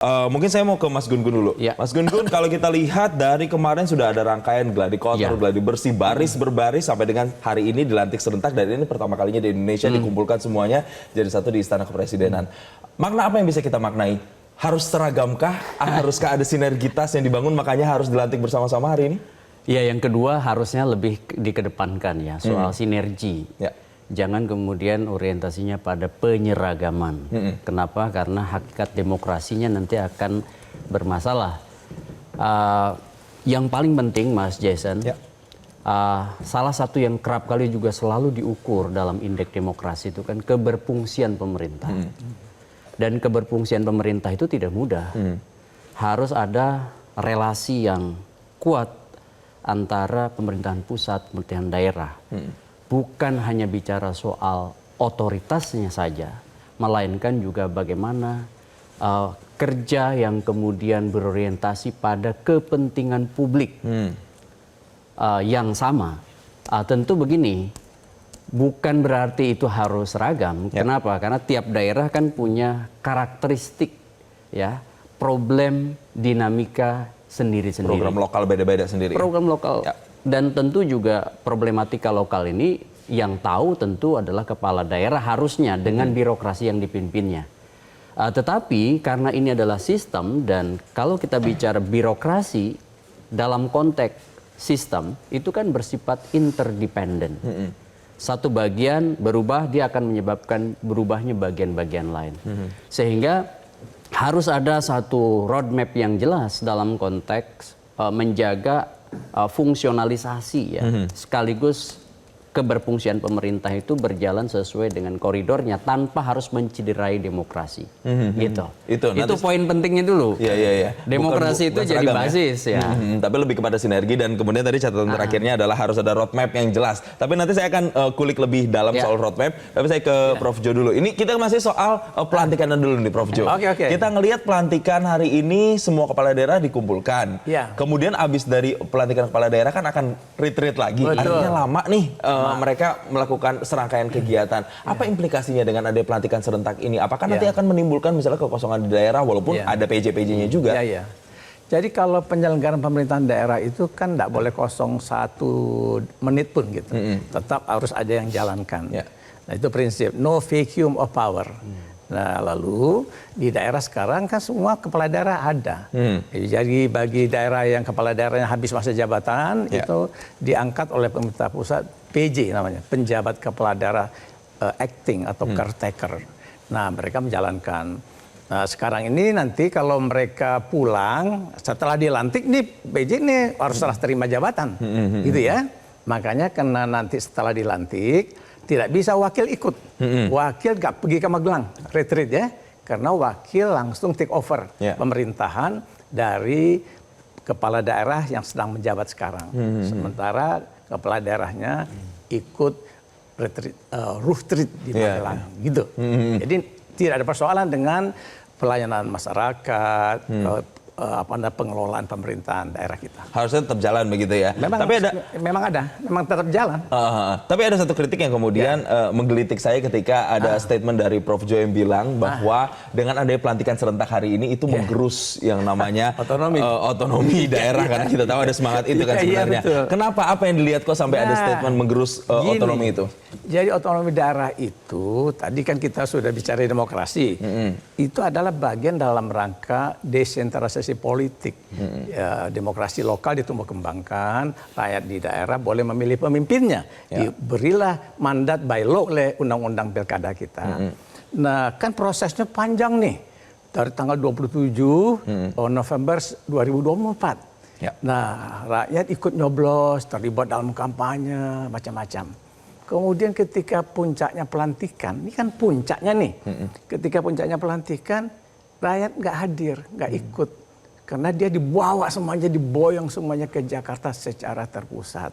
Mungkin saya mau ke Mas Gun Gun dulu. Ya. Mas Gun Gun, kalau kita lihat dari kemarin sudah ada rangkaian gladi kotor, gladi bersih, baris berbaris sampai dengan hari ini dilantik serentak, dan ini pertama kalinya di Indonesia dikumpulkan semuanya jadi satu di Istana Kepresidenan. Makna apa yang bisa kita maknai? Harus seragamkah? Haruskah ada sinergitas yang dibangun makanya harus dilantik bersama-sama hari ini? Ya, yang kedua harusnya lebih dikedepankan ya soal sinergi. Ya. Jangan kemudian orientasinya pada penyeragaman. Kenapa? Karena hakikat demokrasinya nanti akan bermasalah. Yang paling penting, Mas Jason, salah satu yang kerap kali juga selalu diukur dalam indeks demokrasi itu kan keberfungsian pemerintah. Dan keberfungsian pemerintah itu tidak mudah. Harus ada relasi yang kuat antara pemerintahan pusat, pemerintahan daerah. Bukan hanya bicara soal otoritasnya saja, melainkan juga bagaimana kerja yang kemudian berorientasi pada kepentingan publik yang sama. Tentu begini, bukan berarti itu harus seragam. Kenapa? Karena tiap daerah kan punya karakteristik, ya, problem dinamika sendiri-sendiri. Program lokal beda-beda sendiri. Program lokal. Dan tentu juga problematika lokal ini yang tahu tentu adalah kepala daerah harusnya dengan birokrasi yang dipimpinnya. Tetapi karena ini adalah sistem, dan kalau kita bicara birokrasi dalam konteks sistem itu kan bersifat interdependen. Satu bagian berubah, dia akan menyebabkan berubahnya bagian-bagian lain. Sehingga harus ada satu roadmap yang jelas dalam konteks menjaga fungsionalisasi, ya, sekaligus keberfungsian pemerintah itu berjalan sesuai dengan koridornya tanpa harus mencederai demokrasi. Gitu. Itu poin pentingnya dulu. Iya. Demokrasi bukan itu jadi basis ya. Tapi lebih kepada sinergi, dan kemudian tadi catatan terakhirnya adalah harus ada roadmap yang jelas. Tapi nanti saya akan kulik lebih dalam soal roadmap. Tapi saya ke Prof Jo dulu. Ini kita masih soal pelantikan dulu nih, Prof Jo. Kita ngelihat pelantikan hari ini semua kepala daerah dikumpulkan. Kemudian abis dari pelantikan kepala daerah kan akan retreat lagi. Artinya lama nih mereka melakukan serangkaian kegiatan. Apa implikasinya dengan ada pelantikan serentak ini? Apakah nanti akan menimbulkan misalnya kekosongan di daerah walaupun ada PJ-PJ-nya juga? Jadi kalau penyelenggaraan pemerintahan daerah itu kan tidak boleh kosong 1 menit pun gitu. Tetap harus ada yang jalankan. Nah, itu prinsip no vacuum of power. Nah, lalu di daerah sekarang kan semua kepala daerah ada. Jadi bagi daerah yang kepala daerahnya habis masa jabatan itu diangkat oleh pemerintah pusat PJ namanya, penjabat kepala daerah acting atau caretaker. Nah, mereka menjalankan. Nah, sekarang ini nanti kalau mereka pulang setelah dilantik nih PJ ini harus serah terima jabatan, gitu ya. Makanya karena nanti setelah dilantik tidak bisa wakil ikut. Wakil gak pergi ke Magelang, retreat ya. Karena wakil langsung take over pemerintahan dari kepala daerah yang sedang menjabat sekarang. Sementara kepala daerahnya ikut retreat, retreat di Magelang, gitu. Jadi tidak ada persoalan dengan pelayanan masyarakat, pengelolaan pemerintahan daerah kita. Harusnya tetap jalan begitu ya. Memang tetap jalan. Tapi ada satu kritik yang kemudian menggelitik saya ketika ada statement dari Prof Jo yang bilang bahwa dengan adanya pelantikan serentak hari ini itu menggerus yang namanya otonomi daerah, karena kita tahu ada semangat itu kan sebenarnya. Kenapa? Apa yang dilihat kok sampai ada statement menggerus otonomi itu? Jadi otonomi daerah itu tadi kan kita sudah bicara demokrasi. Itu adalah bagian dalam rangka desentralisasi politik. Demokrasi lokal ditumbuh kembangkan, rakyat di daerah boleh memilih pemimpinnya. Diberilah mandat by law oleh undang-undang pilkada kita. Nah, kan prosesnya panjang nih. Dari tanggal 27 November 2024. Nah, rakyat ikut nyoblos, terlibat dalam kampanye, macam-macam. Kemudian ketika puncaknya pelantikan, ini kan puncaknya nih. Ketika puncaknya pelantikan, rakyat nggak hadir, nggak ikut. Karena dia dibawa semuanya, diboyong semuanya ke Jakarta secara terpusat.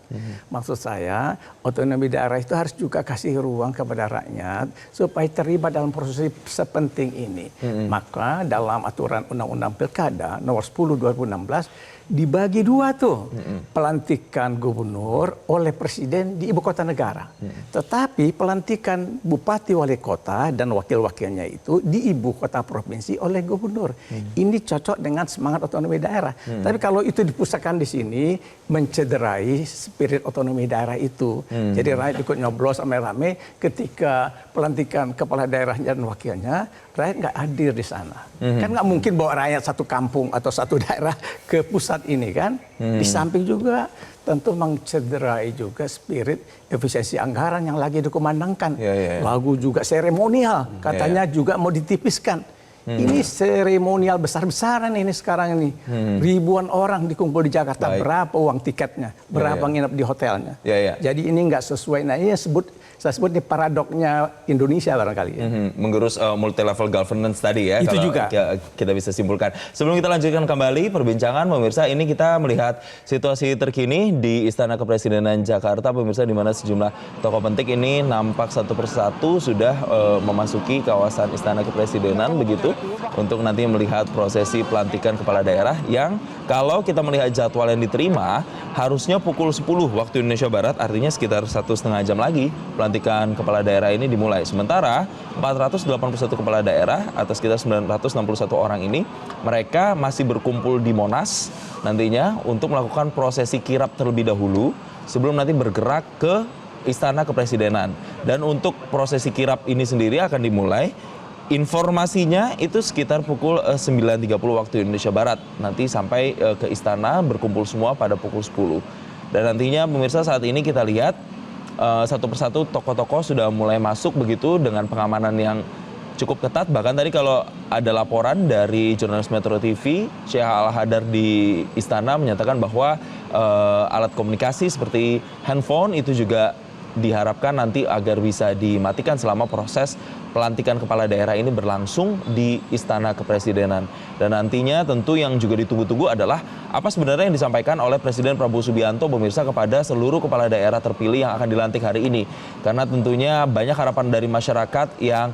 Maksud saya, otonomi daerah itu harus juga kasih ruang kepada rakyat supaya terlibat dalam proses sepenting ini. Maka dalam aturan Undang-Undang Pilkada nomor 10 2016 dibagi dua tuh, pelantikan gubernur oleh presiden di ibu kota negara. Tetapi pelantikan bupati wali kota dan wakil-wakilnya itu di ibu kota provinsi oleh gubernur. Ini cocok dengan semangat otonomi daerah. Tapi kalau itu dipusatkan di sini mencederai spirit otonomi daerah itu. Jadi rakyat ikut nyoblos rame-rame, ketika pelantikan kepala daerahnya dan wakilnya, rakyat nggak hadir di sana. Kan nggak mungkin bawa rakyat satu kampung atau satu daerah ke pusat ini kan. Di samping juga tentu mencederai juga spirit efisiensi anggaran yang lagi dikumandangkan. Lagu juga seremonial, katanya juga mau ditipiskan. Ini seremonial besar-besaran ini sekarang ini. Ribuan orang dikumpul di Jakarta. Berapa uang tiketnya? Berapa nginep di hotelnya? Jadi ini nggak sesuai. Nah ini saya sebut ini paradoknya Indonesia barangkali. Mengurus multi level governance tadi ya. Itu kalau juga. Kita bisa simpulkan. Sebelum kita lanjutkan kembali perbincangan, pemirsa, ini kita melihat situasi terkini di Istana Kepresidenan Jakarta, pemirsa, di mana sejumlah tokoh penting ini nampak satu persatu sudah memasuki kawasan Istana Kepresidenan begitu, untuk nanti melihat prosesi pelantikan kepala daerah yang kalau kita melihat jadwal yang diterima harusnya pukul 10 waktu Indonesia Barat, artinya sekitar 1,5 jam lagi pelantikan kepala daerah ini dimulai. Sementara 481 kepala daerah atau sekitar 961 orang ini mereka masih berkumpul di Monas nantinya untuk melakukan prosesi kirap terlebih dahulu sebelum nanti bergerak ke Istana Kepresidenan. Dan untuk prosesi kirap ini sendiri akan dimulai, informasinya itu sekitar pukul 9.30 waktu Indonesia Barat. Nanti sampai ke istana berkumpul semua pada pukul 10. Dan nantinya pemirsa saat ini kita lihat satu persatu tokoh-tokoh sudah mulai masuk begitu dengan pengamanan yang cukup ketat. Bahkan tadi kalau ada laporan dari jurnalis Metro TV, Syekh Al-Hadar di istana menyatakan bahwa alat komunikasi seperti handphone itu juga diharapkan nanti agar bisa dimatikan selama proses pelantikan kepala daerah ini berlangsung di Istana Kepresidenan. Dan nantinya tentu yang juga ditunggu-tunggu adalah apa sebenarnya yang disampaikan oleh Presiden Prabowo Subianto, pemirsa, kepada seluruh kepala daerah terpilih yang akan dilantik hari ini. Karena tentunya banyak harapan dari masyarakat yang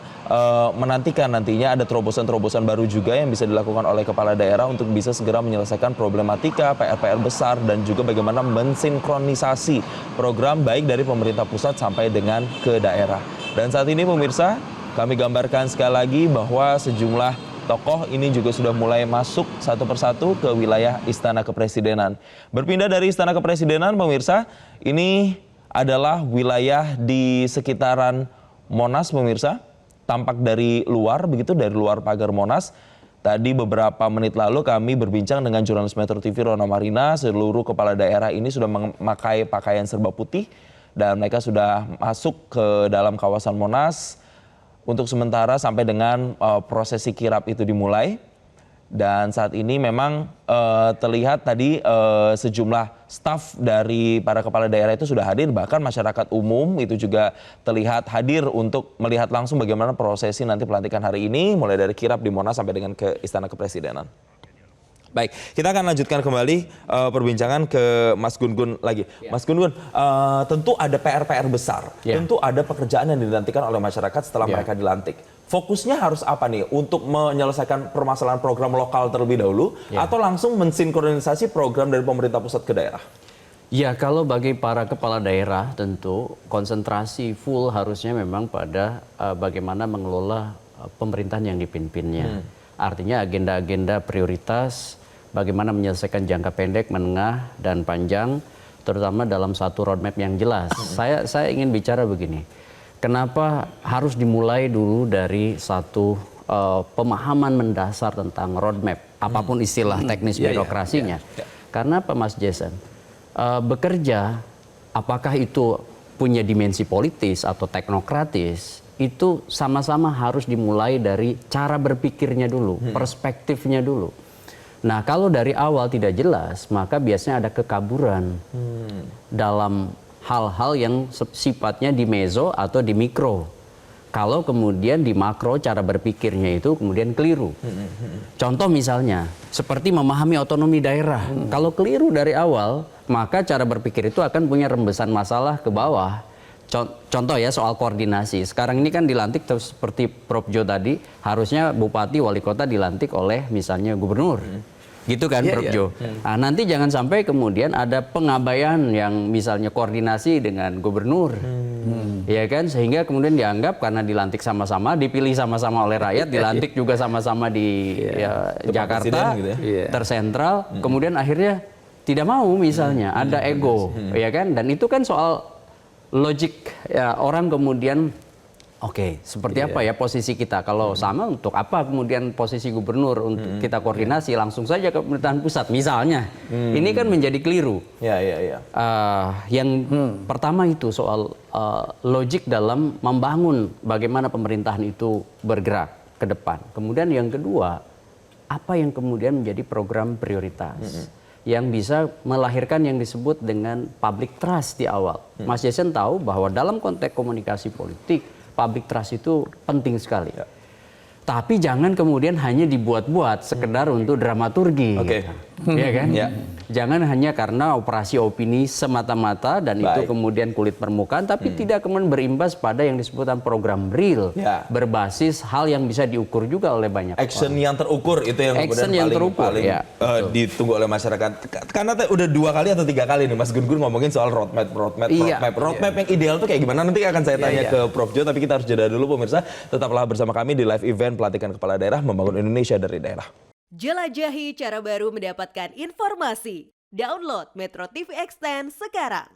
menantikan nantinya ada terobosan-terobosan baru juga yang bisa dilakukan oleh kepala daerah untuk bisa segera menyelesaikan problematika, PR-PR besar, dan juga bagaimana mensinkronisasi program baik dari pemerintah pusat sampai dengan ke daerah. Dan saat ini pemirsa, kami gambarkan sekali lagi bahwa sejumlah tokoh ini juga sudah mulai masuk satu persatu ke wilayah Istana Kepresidenan. Berpindah dari Istana Kepresidenan, pemirsa, ini adalah wilayah di sekitaran Monas, pemirsa. Tampak dari luar, begitu, dari luar pagar Monas. Tadi beberapa menit lalu kami berbincang dengan jurnalis Metro TV Rona Marina. Seluruh kepala daerah ini sudah memakai pakaian serba putih dan mereka sudah masuk ke dalam kawasan Monas untuk sementara sampai dengan prosesi kirap itu dimulai. Dan saat ini memang terlihat tadi sejumlah staf dari para kepala daerah itu sudah hadir, bahkan masyarakat umum itu juga terlihat hadir untuk melihat langsung bagaimana prosesi nanti pelantikan hari ini, mulai dari kirap di Monas sampai dengan ke Istana Kepresidenan. Baik, kita akan lanjutkan kembali perbincangan ke Mas Gun-Gun lagi. Mas Gun-Gun, tentu ada PR-PR besar, tentu ada pekerjaan yang dinantikan oleh masyarakat setelah mereka dilantik. Fokusnya harus apa nih untuk menyelesaikan permasalahan program lokal terlebih dahulu atau langsung mensinkronisasi program dari pemerintah pusat ke daerah? Ya, kalau bagi para kepala daerah tentu konsentrasi full harusnya memang pada bagaimana mengelola pemerintahan yang dipimpinnya. Artinya agenda-agenda prioritas, bagaimana menyelesaikan jangka pendek, menengah, dan panjang, terutama dalam satu roadmap yang jelas. Saya ingin bicara begini. Kenapa harus dimulai dulu dari satu pemahaman mendasar tentang roadmap, apapun istilah teknis birokrasinya. Karena apa, Mas Jason? Bekerja, apakah itu punya dimensi politis atau teknokratis, itu sama-sama harus dimulai dari cara berpikirnya dulu, perspektifnya dulu. Nah, kalau dari awal tidak jelas, maka biasanya ada kekaburan dalam hal-hal yang sifatnya di meso atau di mikro. Kalau kemudian di makro cara berpikirnya itu kemudian keliru. Contoh misalnya, seperti memahami otonomi daerah. Kalau keliru dari awal, maka cara berpikir itu akan punya rembesan masalah ke bawah. Contoh ya soal koordinasi. Sekarang ini kan dilantik seperti Prof Jo tadi, harusnya bupati wali kota dilantik oleh misalnya gubernur. Gitu kan, Prof. Jo. Nah, nanti jangan sampai kemudian ada pengabaian yang misalnya koordinasi dengan gubernur. Ya kan, sehingga kemudian dianggap karena dilantik sama-sama, dipilih sama-sama oleh rakyat, dilantik juga sama-sama di Jakarta, gitu tersentral, kemudian akhirnya tidak mau misalnya, ada ego, ya kan? Dan itu kan soal logik ya, orang kemudian oke, seperti apa ya posisi kita? Kalau sama, untuk apa kemudian posisi gubernur untuk kita koordinasi langsung saja ke pemerintahan pusat misalnya? Ini kan menjadi keliru. Yang pertama itu soal logik dalam membangun bagaimana pemerintahan itu bergerak ke depan. Kemudian yang kedua, apa yang kemudian menjadi program prioritas yang bisa melahirkan yang disebut dengan public trust di awal. Mas Jason tahu bahwa dalam konteks komunikasi politik, public trust itu penting sekali. Tapi jangan kemudian hanya dibuat-buat sekedar untuk dramaturgi. Ya kan? Jangan hanya karena operasi opini semata-mata dan itu kemudian kulit permukaan, tapi tidak kemudian berimbas pada yang disebutkan program real, berbasis hal yang bisa diukur juga oleh banyak action yang terukur itu yang paling ditunggu oleh masyarakat. Karena udah 2 kali atau 3 kali nih Mas Gun-Gun ngomongin soal roadmap yang ideal tuh kayak gimana, nanti akan saya tanya ke Prof. Jo, tapi kita harus jeda dulu pemirsa. Tetaplah bersama kami di live event Pelantikan Kepala Daerah Membangun Indonesia dari Daerah. Jelajahi cara baru mendapatkan informasi. Download Metro TV Extend sekarang.